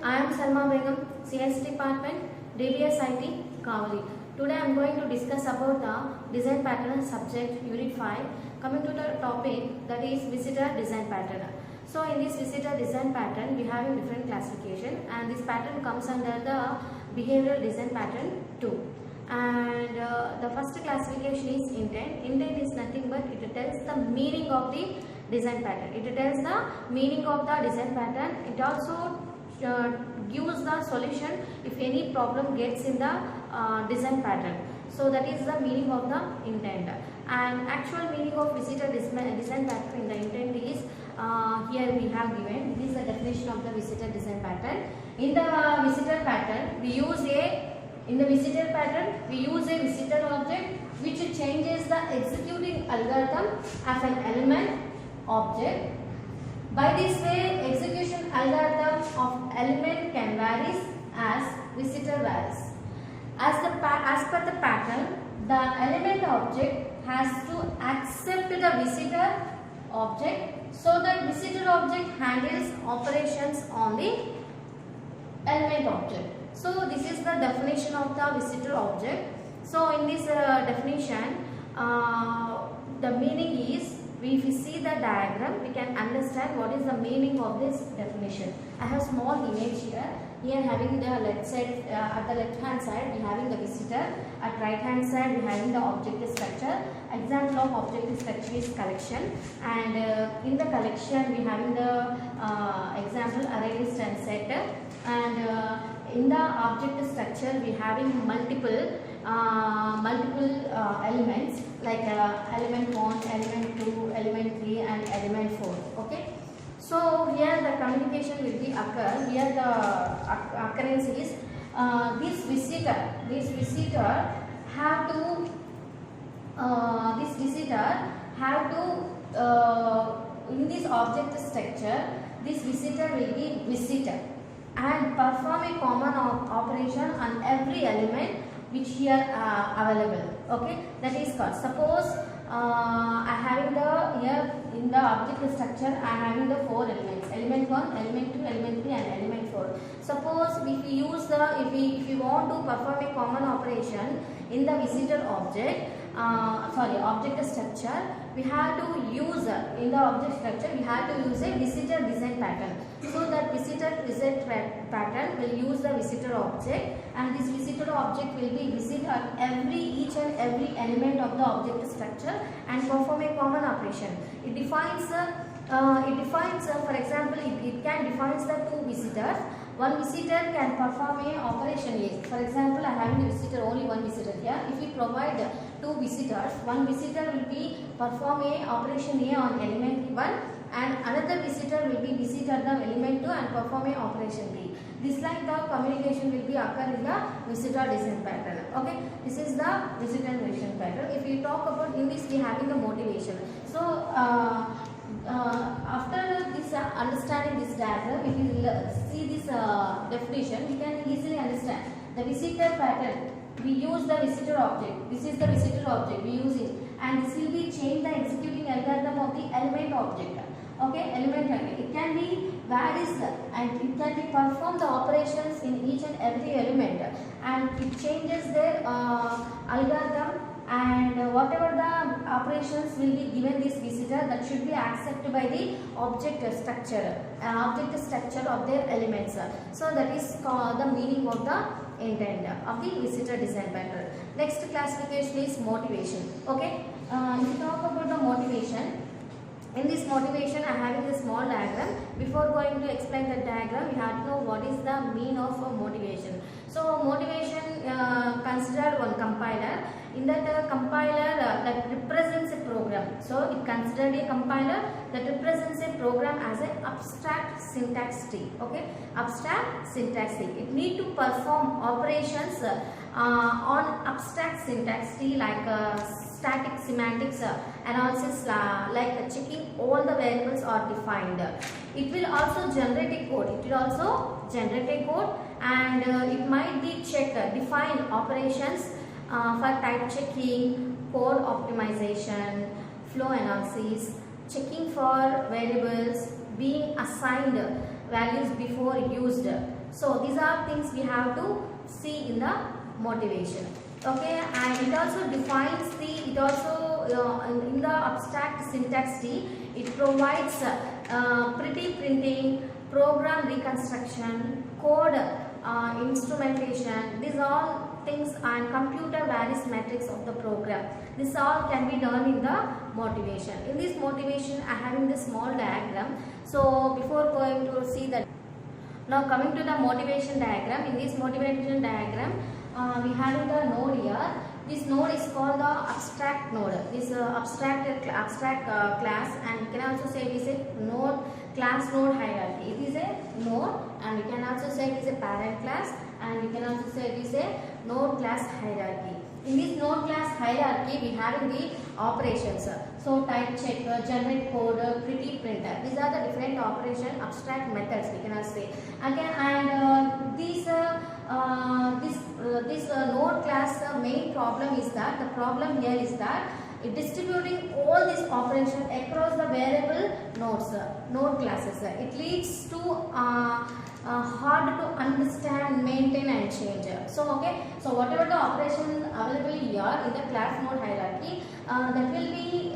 I am Salma Begum, CS Department, DBS IT, Kavali. Today I am going to discuss about the design pattern subject Unit 5. Coming to the topic, that is visitor design pattern. So in this visitor design pattern, we have a different classification, and this pattern comes under the behavioral design pattern 2. And the first classification is intent. Intent is nothing but it tells the meaning of the design pattern. It tells the meaning of the design pattern. It also gives the solution if any problem gets in the design pattern. So that is the meaning of the intent. And actual meaning of visitor design pattern in the intent is here we have given. This is the definition of the visitor design pattern. In the visitor pattern, we use a visitor object which changes the executing algorithm of an element object. By this way, execution algorithm of element can vary as visitor varies. As per the pattern, the element object has to accept the visitor object so that visitor object handles operations on the element object. So this is the definition of the visitor object. So in this definition, the meaning is, if we see the diagram, we can understand what is the meaning of this definition. I have small image here. Here having the left side, at the left hand side we having the visitor. At right hand side we having the object structure. Example of object structure is collection, and in the collection we having the example array list and set, and in the object structure we having multiple elements like element 1, element 2, element 3 and element 4. Okay. So here the communication will be occur. Here the occurrence is this visitor have to in this object structure, this visitor will be visited and perform a common operation on every element which here available. Okay, that is called. Suppose I having the here in the object structure I having the 4 elements: element 1, element 2, element 3 and element 4. Suppose if we use if we want to perform a common operation in the visitor object, object structure, we have to use in the object structure we have to use a visitor design pattern. So that visitor design pattern will use the visitor object, and this visitor object will be visit on each and every element of the object structure and perform a common operation. It defines for example, it can define the 2 visitors. One visitor can perform a operation A. For example, I have a visitor, only one visitor here. If we provide 2 visitors, one visitor will be perform a operation A on element 1, and another visitor will be visit at the element 2 and perform a operation B. This like the communication will be occur in the visitor design pattern. Okay, this is the visitor design pattern. If we talk about in this, we having the motivation. So after this understanding this diagram, if you see this definition, we can easily understand the visitor pattern. We use the visitor object. This is the visitor object. We use it, and this will be change the executing algorithm of the element object. Okay, element object. It can be varies and it can be perform the operations in each and every element, and it changes their algorithm. And whatever the operations will be given this visitor, that should be accepted by the object structure of their elements. So that is called the meaning of the intent of the visitor design pattern. Next classification is motivation. Okay, if you talk about the motivation, in this motivation I am having a small diagram. Before going to explain the diagram, we have to know what is the mean of motivation. So motivation considered one compiler. In that compiler that represents a program. So it considered a compiler that represents a program as an abstract syntax tree. Okay, abstract syntax tree. It need to perform operations on abstract syntax tree like static semantics analysis, like checking all the variables are defined. It will also generate a code. And it might be define operations for type checking, code optimization, flow analysis, checking for variables, being assigned values before used. So these are things we have to see in the motivation. Okay, and it also defines the, it also in the abstract syntax T, it provides pretty printing, program reconstruction, code instrumentation, these all things, and computer various metrics of the program. This all can be done in the motivation. In this motivation I am having the small diagram. So before going to see that, now coming to the motivation diagram, in this motivation diagram we have the node here. This node is called the abstract node. This abstract class, and you can also say it is a node class node hierarchy. It is a node, and you can also say it is a parent class, and you can also say it is a node class hierarchy. In this node class hierarchy we have the operations. So type checker, generate code, pretty printer. These are the different operation abstract methods we can say. Again, and this node class main problem is that, the problem here is that distributing all these operations across the variable nodes, node classes, it leads to hard to understand, maintain and change. So okay, so whatever the operation available here in the class node hierarchy, that will be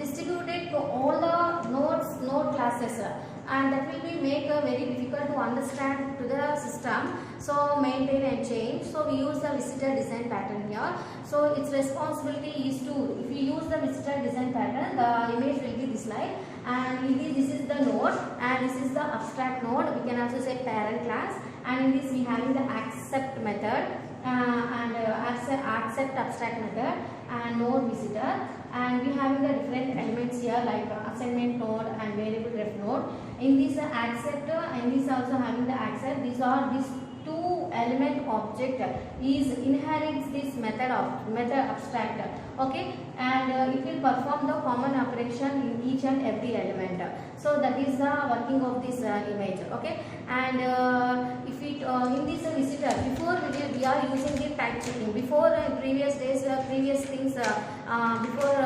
distributed to all the node classes, and that will be make very difficult to understand to the system. So maintain and change. So we use the visitor design pattern here. So its responsibility is to, if you use the visitor design pattern, the image will be this slide, and this is the node, and this is the abstract node. We can also say parent class, and in this we having the accept method, and accept abstract method, and node visitor, and we having the different elements here like assignment node and variable ref node. In this accept, and this also having the accept. These two element object is inherits this method abstract. Okay, and it will perform the common operation in each and every element. So that is the working of this image. Okay, and if it in this visitor, before we are using the type checking. Before previous days, previous things, before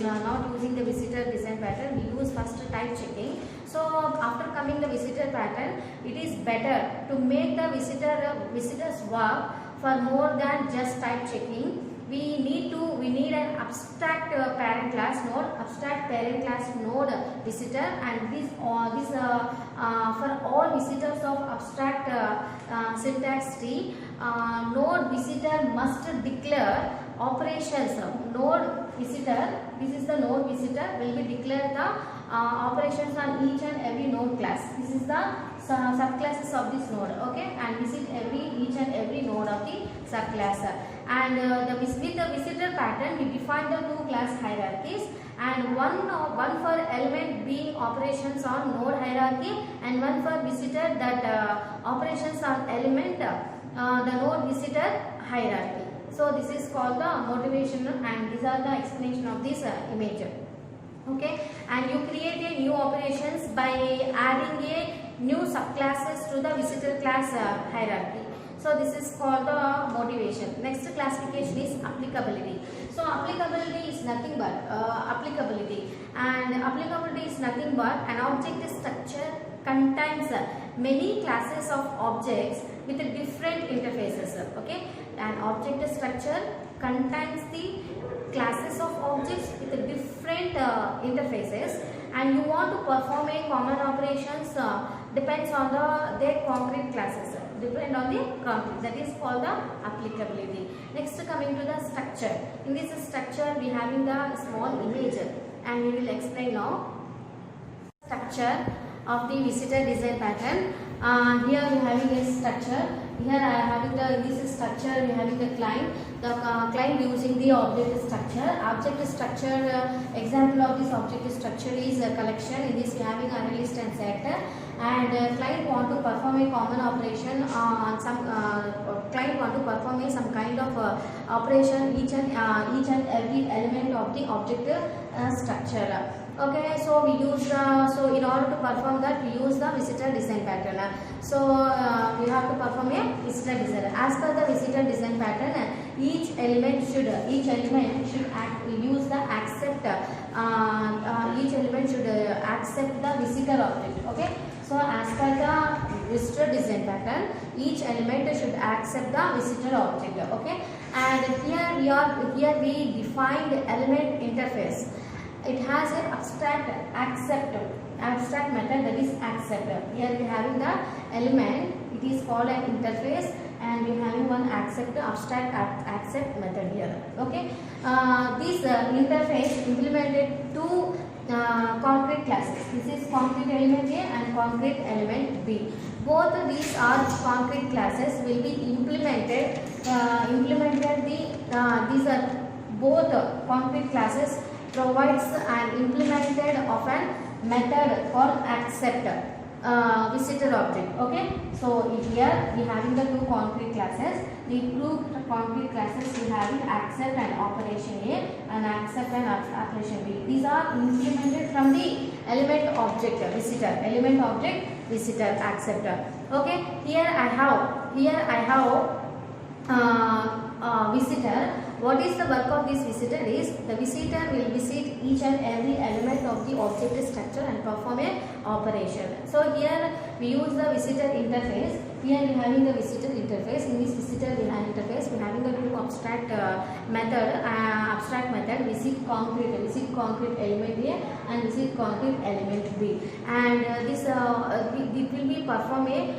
not using the visitor design pattern, we use first type checking. So after coming the visitor pattern, it is better to make the visitors work for more than just type checking. We need an abstract parent class node, abstract parent class node visitor, and this for all visitors of abstract syntax T, node visitor must declare operations. Node visitor, this is the node visitor, will be declare the operations on each and every node class. This is the subclasses of this node. Okay, and visit each and every node of the subclass. And with the visitor pattern, we define the two class hierarchies, and one for element being operations on node hierarchy, and one for visitor that operations on element the node visitor hierarchy. So this is called the motivation, and these are the explanation of this image. Okay, and you create a new operations by adding a new subclasses to the visitor class hierarchy. So this is called the motivation. Next classification is applicability. So applicability is nothing but applicability, and applicability is nothing but an object structure contains many classes of objects with different interfaces. Okay, an object structure contains the classes of objects with different interfaces, and you want to perform a common operations depends on their concrete classes, depend on the concrete. That is called the applicability. Next, coming to the structure. In this structure we having the small image, and we will explain now structure of the visitor design pattern. Here we having a structure. Here I am having in this structure we having the client. The client using the object structure. Object structure, example of this object structure is a collection. In this we having array list and set. And client want to perform a common operation on some client want to perform some kind of operation each and every element of the object structure. Okay, so we use so in order to perform that we use the visitor design pattern. So we have to perform a visitor design. As per the visitor design pattern, each element should use the accept each element should accept the visitor object. Okay, so as per the visitor design pattern, each element should accept the visitor object. Okay, and here we define the element interface. It has an abstract method, that is accept. Here we having the element, it is called an interface, and we having one accept method here. Okay, this interface implemented two concrete classes. This is concrete element A and concrete element B. Both of these are concrete classes will be implemented. These are both concrete classes provides an implemented of an method called accept visitor object. Okay, so here we having the two concrete classes. The two concrete classes we having accept and operation A and accept and operation B. These are implemented from the element object visitor, acceptor. Okay, here I have visitor. What is the work of this visitor is, the visitor will visit each and every element of the object structure and perform a operation. So here we use the visitor interface. Here we having the visitor interface. In this visitor interface we having the two abstract method visit concrete element A and visit concrete element B, and this it will be perform a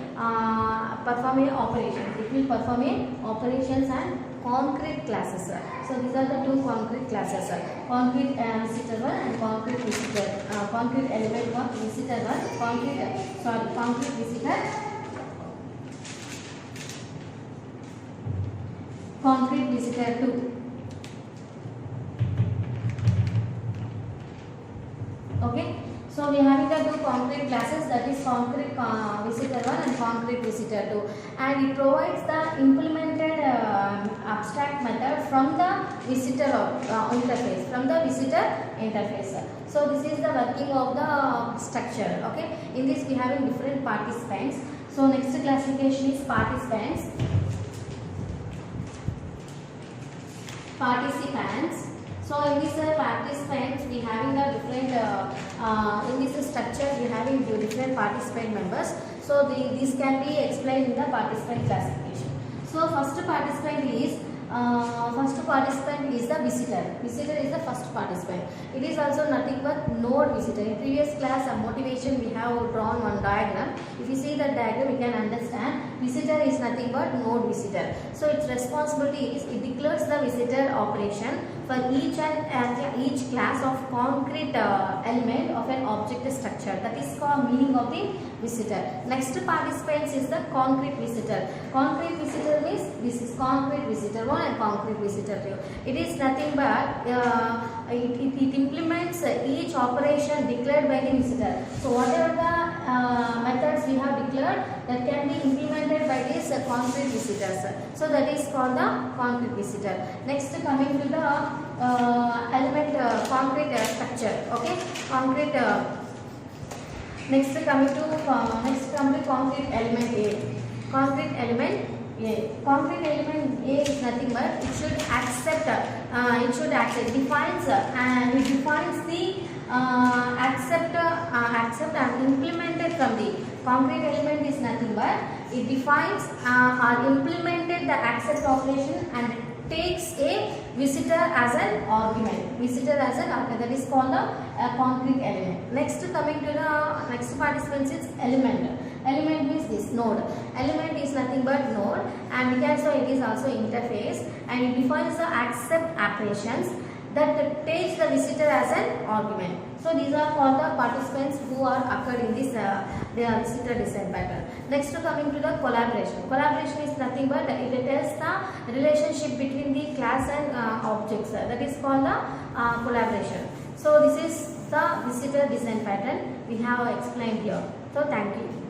operation. It will perform a operations and concrete classes. So these are the two concrete classes, concrete visitor 1 and concrete visitor, concrete element 1 visitor 1, concrete visitor, concrete visitor 2. Okay, so we are having the two concrete classes, that is concrete visitor 1 and concrete visitor 2, and it provides the implemented abstract method from the visitor interface. So this is the working of the structure. Okay, in this we having different participants. So next classification is participants. So in this participants we having the different in this structure we having different participant members. So this can be explained in the participant classification. So first participant is the visitor. Visitor is the first participant. It is also nothing but node visitor. In previous class motivation we have drawn one diagram. If you see that diagram you can understand visitor is nothing but node visitor. So its responsibility is it declares the visitor operation for each class of concrete element of an object structure. That is called meaning of the visitor. Next participants is the concrete visitor. Concrete visitor means this is concrete visitor 1 and concrete visitor 2. It is nothing but it implements each operation declared by the visitor. So whatever the methods we have declared, that can be implemented by these concrete visitors. So that is called the concrete visitor. Next coming to the element concrete structure. Okay, concrete. Next coming to concrete element A. Concrete element A. Concrete element A is nothing but it should accept. Defines the accept and implemented from the concrete element is nothing but it defines or implemented the accept operation and takes a visitor as an argument. That is called a concrete element. Next coming to the next participants is element. Element means this node. Element is nothing but node, and we can say it is also interface, and it defines the accept operations that takes the visitor as an argument. So these are for the participants who are occurred in this visitor design pattern. Next coming to the collaboration. Collaboration is nothing but it tells the relationship between the class and objects. That is called the collaboration. So this is the visitor design pattern we have explained here. So thank you.